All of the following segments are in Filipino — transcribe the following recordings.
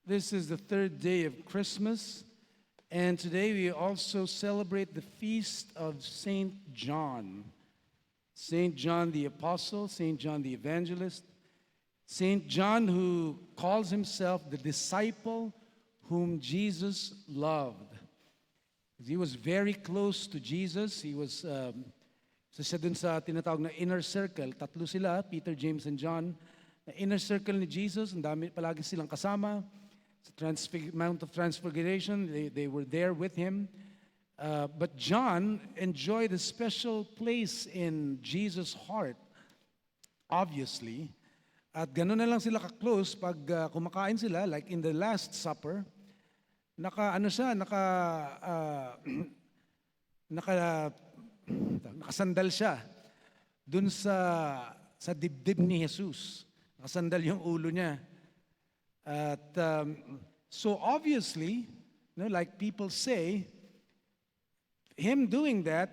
This is the third day of Christmas, and today we also celebrate the feast of Saint John. Saint John the Apostle, Saint John the Evangelist, Saint John who calls himself the disciple whom Jesus loved. He was very close to Jesus. He was, siya dun sa tinatawag na inner circle. Tatlo sila, Peter, James, and John. Na inner circle ni Jesus, ang dami palagi silang kasama. Sa Mount of Transfiguration, they were there with him. But John enjoyed a special place in Jesus' heart, obviously. At gano'n na lang sila ka-close pag kumakain sila, like in the Last Supper, nakasandal siya dun sa dibdib ni Jesus. Nakasandal yung ulo niya. At so obviously, like people say, him doing that,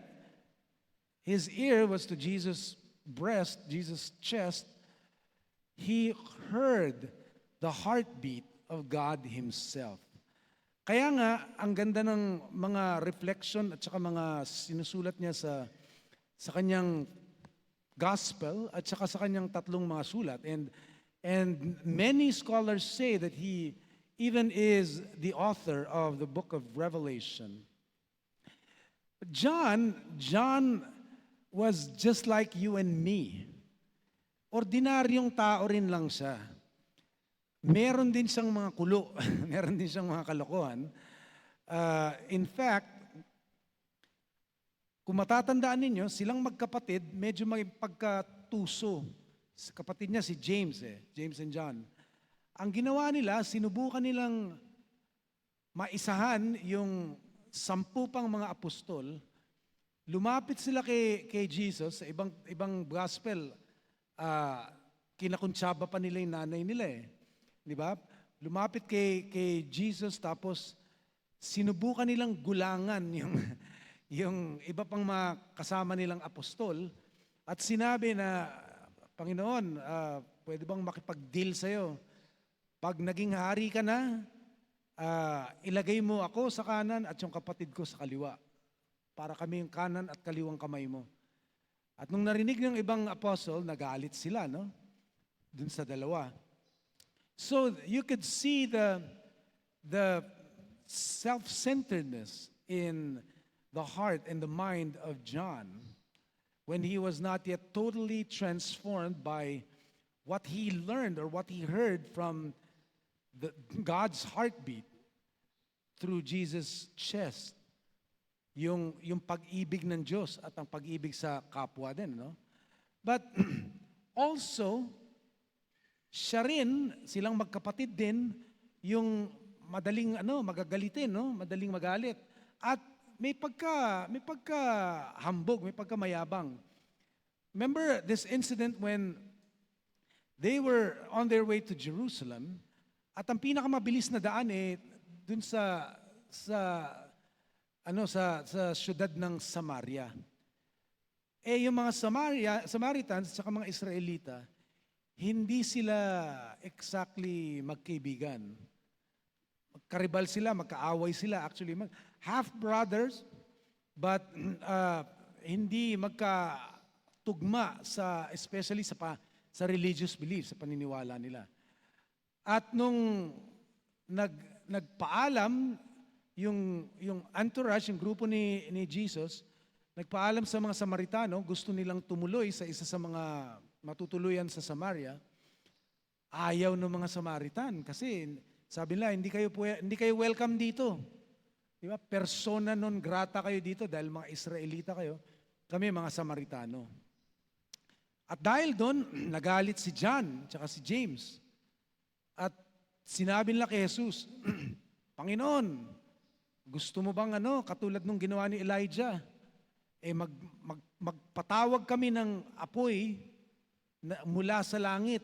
his ear was to Jesus' breast, Jesus' chest. He heard the heartbeat of God Himself. Kaya nga, ang ganda ng mga reflection at saka mga sinusulat niya sa kanyang gospel at saka sa kanyang tatlong mga sulat. And many scholars say that he even is the author of the book of Revelation. John was just like you and me. Ordinaryong tao rin lang siya. Meron din siyang mga kulo, meron din siyang mga kalokohan. In fact, kung matatandaan ninyo, silang magkapatid, medyo may pagkatuso. Kapatid niya si James, James and John. Ang ginawa nila, sinubukan nilang maisahan yung 10 pang mga apostol. Lumapit sila kay Jesus sa ibang gospel. Kinakuntsaba pa nila yung nanay nila Di ba? Lumapit kay Jesus tapos sinubukan nilang gulangan yung iba pang mga kasama nilang apostol at sinabi na, Panginoon, pwede bang makipag-deal sa'yo? Pag naging hari ka na, ilagay mo ako sa kanan at yung kapatid ko sa kaliwa. Para kami yung kanan at kaliwang kamay mo. At nung narinig ng ibang apostle, nagalit sila, no? Dun sa dalawa. So you could see the self-centeredness in the heart and the mind of John when he was not yet totally transformed by what he learned or what he heard from God's heartbeat through Jesus' chest. Yung pag-ibig ng Diyos at ang pag-ibig sa kapwa din, no? But also, siya rin, silang magkapatid din, yung madaling magagalitin, no? Madaling magalit. At may pagka-hambog, may pagka-mayabang. Remember this incident when they were on their way to Jerusalem, at ang pinakamabilis na daan dun sa syudad ng Samaria. Yung mga Samaritans at mga Israelita, hindi sila exactly magkaibigan. Magkaribal sila, magkaaway sila. Actually, half-brothers, but hindi magkatugma especially sa religious beliefs, sa paniniwala nila. At nung nagpaalam, yung entourage, yung grupo ni Jesus, nagpaalam sa mga Samaritano, gusto nilang tumuloy sa isa sa mga matutuluyan sa Samaria. Ayaw ng mga Samaritan kasi sabi nila, hindi kayo welcome dito. Di ba? Persona non grata kayo dito dahil mga Israelita kayo. Kami mga Samaritano. At dahil doon, nagalit si John at si James. At sinabi nila kay Jesus, Panginoon, gusto mo bang katulad nung ginawa ni Elijah, magpatawag kami ng apoy mula sa langit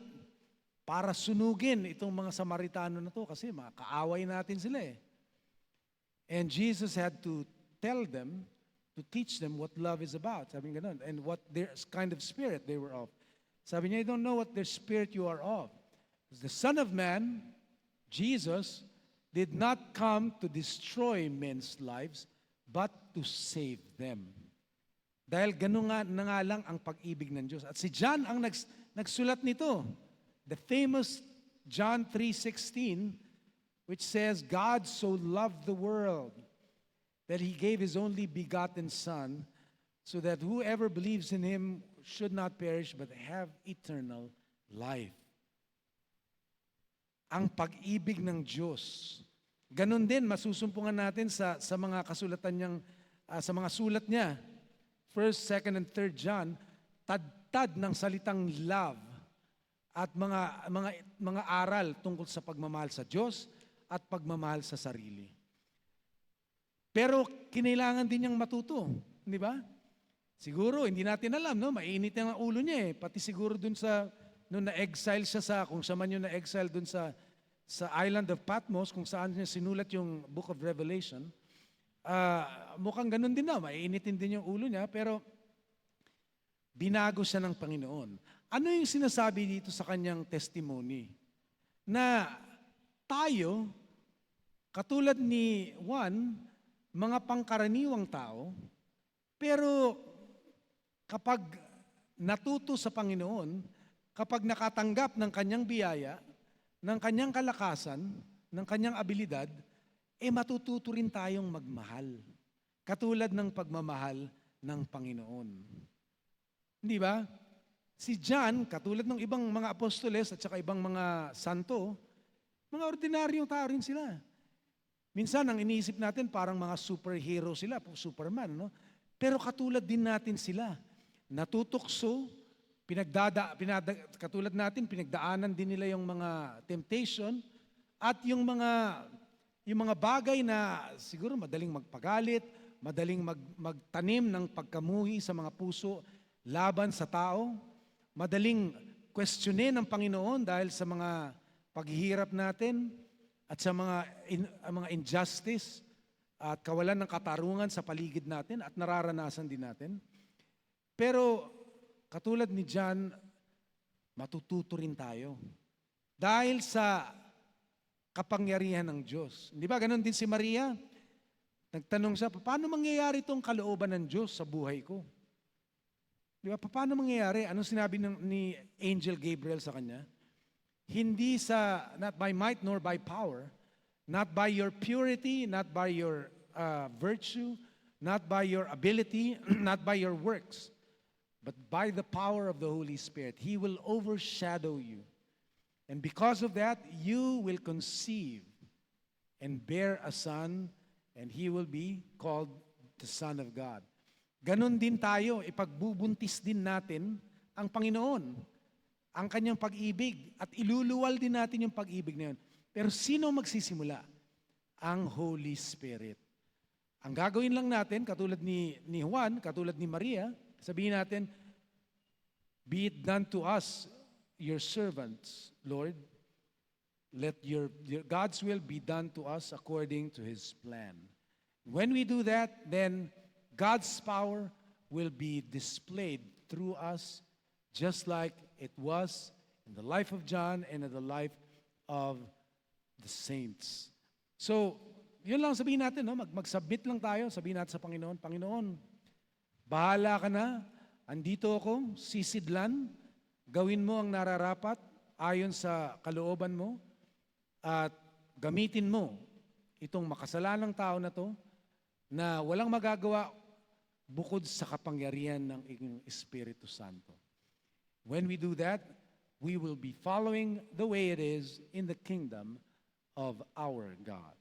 para sunugin itong mga Samaritano na to kasi kaaway natin sila And Jesus had to tell them, to teach them what love is about. Sabi nga ganun, and what their kind of spirit they were of. Sabi niya, you don't know what their spirit you are of. The Son of Man, Jesus did not come to destroy men's lives, but to save them. Dahil gano'n nga na nga lang ang pag-ibig ng Diyos. At si John ang nagsulat nito. The famous John 3:16, which says, God so loved the world that He gave His only begotten Son, so that whoever believes in Him should not perish but have eternal life. Ang pag-ibig ng Diyos. Ganon din, masusumpungan natin sa mga kasulatan niyang, sa mga sulat niya. 1st, 2nd, and 3rd John, tad ng salitang love at mga aral tungkol sa pagmamahal sa Diyos at pagmamahal sa sarili. Pero kinailangan din niyang matuto, di ba? Siguro, hindi natin alam, no? Mainit ang ulo niya eh. Pati siguro dun sa, nung na-exile siya kung siya man yung na-exile dun sa island of Patmos, kung saan niya sinulat yung Book of Revelation, mukhang ganun din na, mainitin din yung ulo niya, pero binago siya ng Panginoon. Ano yung sinasabi dito sa kanyang testimony? Na tayo, katulad ni Juan, mga pangkaraniwang tao, pero kapag natuto sa Panginoon, kapag nakatanggap ng kanyang biyaya, ng kanyang kalakasan, ng kanyang abilidad, matututo rin tayong magmahal. Katulad ng pagmamahal ng Panginoon. Hindi ba? Si John, katulad ng ibang mga apostoles at saka ibang mga santo, mga ordinaryong tao rin sila. Minsan, ang iniisip natin parang mga superhero sila, Superman, no? Pero katulad din natin sila. Natutukso, katulad natin, pinagdaanan din nila yung mga temptation at yung mga bagay na siguro madaling magpagalit, madaling magtanim ng pagkamuhi sa mga puso laban sa tao, madaling questionin ng Panginoon dahil sa mga paghihirap natin at sa mga injustice at kawalan ng katarungan sa paligid natin at nararanasan din natin. Pero katulad ni John, matututo rin tayo. Dahil sa kapangyarihan ng Diyos. Di ba? Ganon din si Maria. Nagtanong siya, paano mangyayari itong kalooban ng Diyos sa buhay ko? Di ba? Paano mangyayari? Anong sinabi ni Angel Gabriel sa kanya? Hindi not by might nor by power, not by your purity, not by your virtue, not by your ability, not by your works, but by the power of the Holy Spirit. He will overshadow you. And because of that, you will conceive and bear a son, and he will be called the Son of God. Ganon din tayo, ipagbubuntis din natin ang Panginoon, ang kanyang pag-ibig, at iluluwal din natin yung pag-ibig na yun. Pero sino magsisimula? Ang Holy Spirit. Ang gagawin lang natin, katulad ni Juan, katulad ni Maria, sabihin natin, be it done to us, your servants, Lord. Let your God's will be done to us according to His plan. When we do that, then God's power will be displayed through us, just like it was in the life of John and in the life of the saints. So, yun lang sabihin natin, no? Mag-submit lang tayo, sabihin natin sa Panginoon, Panginoon, bahala ka na, andito ako, sisidlan, gawin mo ang nararapat ayon sa kalooban mo at gamitin mo itong makasalanang tao na to na walang magagawa bukod sa kapangyarihan ng iyong Espiritu Santo. When we do that, we will be following the way it is in the kingdom of our God.